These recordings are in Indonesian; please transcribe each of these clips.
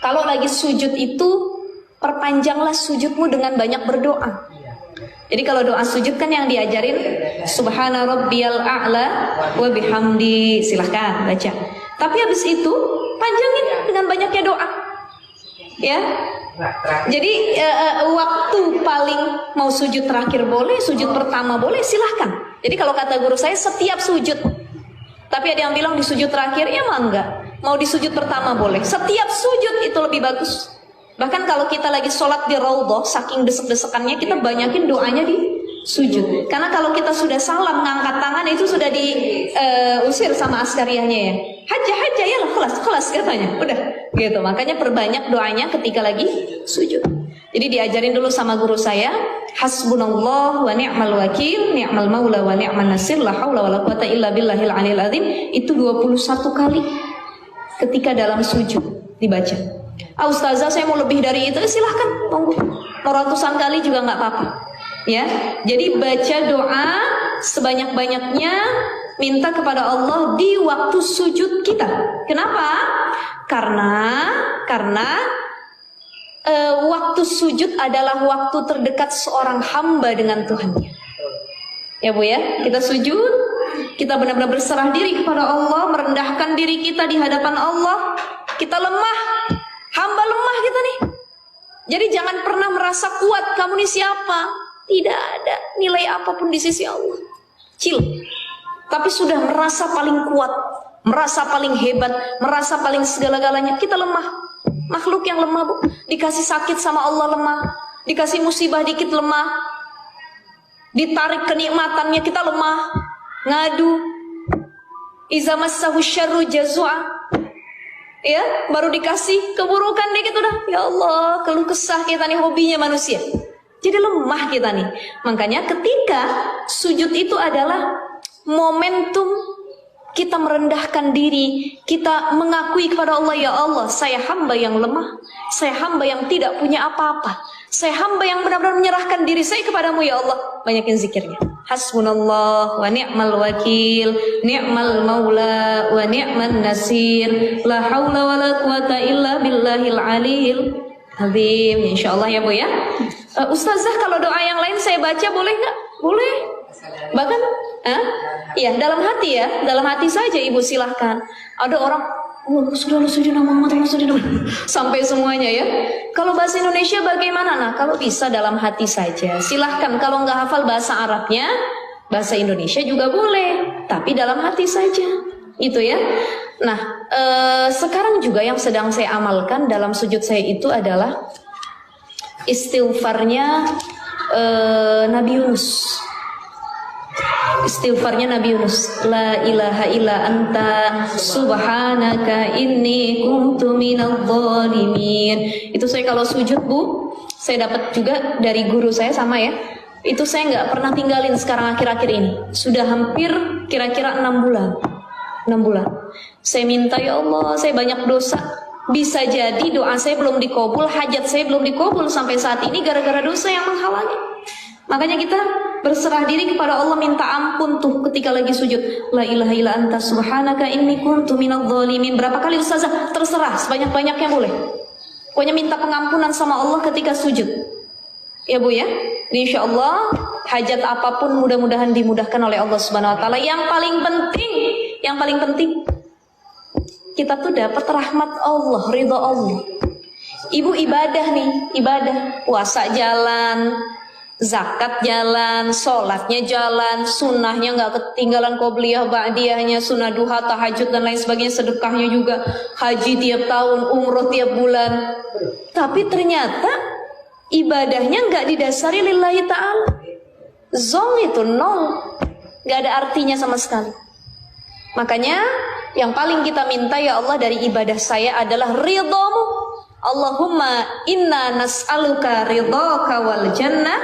Kalau lagi sujud itu perpanjanglah sujudmu dengan banyak berdoa. Jadi kalau doa sujud kan yang diajarin Subhana rabbiyal a'la wa bihamdi, silahkan baca. Tapi habis itu panjangin dengan banyaknya doa. Ya. Jadi waktu paling mau sujud terakhir boleh, sujud pertama boleh, silahkan. Jadi kalau kata guru saya setiap sujud. Tapi ada yang bilang di sujud terakhir, ya mah enggak. Mau di sujud pertama boleh. Setiap sujud itu lebih bagus. Bahkan kalau kita lagi sholat di raudhah, saking desek-desekannya kita banyakin doanya di sujud. Karena kalau kita sudah salam ngangkat tangan itu sudah diusir sama askariyahnya ya. Haja ya lah, kelas katanya. Udah gitu. Makanya perbanyak doanya ketika lagi sujud. Jadi diajarin dulu sama guru saya, hasbunallah wa ni'mal wakil, ni'mal maula wa ni'man nasir, la haula wala quwata illa billahil aliyil azim. Itu 21 kali ketika dalam sujud dibaca. Ustazah saya mau lebih dari itu, silahkan, monggo. Mau ratusan kali juga nggak apa-apa. Ya, jadi baca doa sebanyak-banyaknya, minta kepada Allah di waktu sujud kita. Kenapa? Karena waktu sujud adalah waktu terdekat seorang hamba dengan Tuhannya. Ya Bu ya, kita sujud, kita benar-benar berserah diri kepada Allah, merendahkan diri kita di hadapan Allah. Kita lemah, hamba lemah kita nih. Jadi jangan pernah merasa kuat, kamu nih siapa? Tidak ada nilai apapun di sisi Allah. Chill. Tapi sudah merasa paling kuat, merasa paling hebat, merasa paling segala-galanya, kita lemah. Makhluk yang lemah, Bu. Dikasih sakit sama Allah lemah, dikasih musibah dikit lemah, ditarik kenikmatannya kita lemah, ngadu. Iza massahu syarru jazua. Ya, baru dikasih keburukan dikit udah, ya Allah, keluh kesah kita nih, hobinya manusia. Jadi lemah kita nih. Makanya ketika sujud itu adalah momentum kita merendahkan diri, kita mengakui kepada Allah, ya Allah, saya hamba yang lemah, saya hamba yang tidak punya apa-apa, saya hamba yang benar-benar menyerahkan diri saya kepadamu, ya Allah. Banyakin zikirnya. Hasbunallah wa ni'mal wakil, ni'mal maula wa ni'man nasir, la haula wa la quwata illa billahil aliyil azim. Insyaallah ya Bu ya. Ustazah, kalau doa yang lain saya baca boleh nggak? Boleh. Bahkan iya, dalam hati ya, dalam hati saja Ibu silahkan. Ada orang, sudah Muhammad sampai semuanya ya. Kalau bahasa Indonesia bagaimana? Nah, kalau bisa dalam hati saja, silahkan. Kalau nggak hafal bahasa Arabnya, bahasa Indonesia juga boleh, tapi dalam hati saja. Itu ya. Nah, sekarang juga yang sedang saya amalkan dalam sujud saya itu adalah istighfarnya Nabi Yunus. Istighfarnya Nabi Yunus, la ilaha illa anta subhanaka inni kuntu minadh dhalimin. Itu saya kalau sujud Bu, saya dapat juga dari guru saya sama ya. Itu saya nggak pernah tinggalin sekarang akhir-akhir ini. Sudah hampir kira-kira 6 bulan. 6 bulan. Saya minta, ya Allah, saya banyak dosa. Bisa jadi doa saya belum dikabul, hajat saya belum dikabul sampai saat ini gara-gara dosa yang menghalangi. Makanya kita berserah diri kepada Allah, minta ampun tuh ketika lagi sujud. La ilaha illa anta subhanaka inni kuntu minadh dhalimin. Berapa kali Ustazah? Terserah, sebanyak-banyaknya boleh. Pokoknya minta pengampunan sama Allah ketika sujud. Ya Bu ya. Insya Allah hajat apapun mudah-mudahan dimudahkan oleh Allah Subhanahu wa taala. Yang paling penting kita tuh dapat rahmat Allah, ridha Allah. Ibu ibadah nih, ibadah, puasa jalan, zakat jalan, sholatnya jalan, sunnahnya nggak ketinggalan, qobliyah, ba'diyahnya, sunnah duha, tahajud dan lain sebagainya, sedekahnya juga, haji tiap tahun, umroh tiap bulan. Tapi ternyata ibadahnya nggak didasari lillahi ta'ala. Zong itu nol, nggak ada artinya sama sekali. Makanya yang paling kita minta, ya Allah, dari ibadah saya adalah ridhamu. Allahumma inna nas'aluka ridhaka wal jannah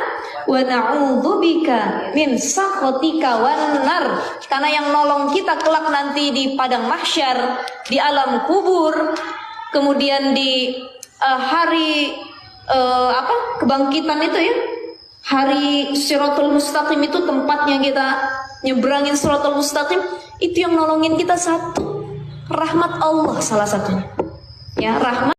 wa na'udzubika min sakhatika wan nar. Karena yang nolong kita kelak nanti di padang mahsyar, di alam kubur, kemudian di hari kebangkitan itu ya, hari Shirathul Mustaqim itu tempatnya kita nyebrangin Shirathul Mustaqim. Itu yang nolongin kita satu, rahmat Allah salah satunya. Ya, rahmat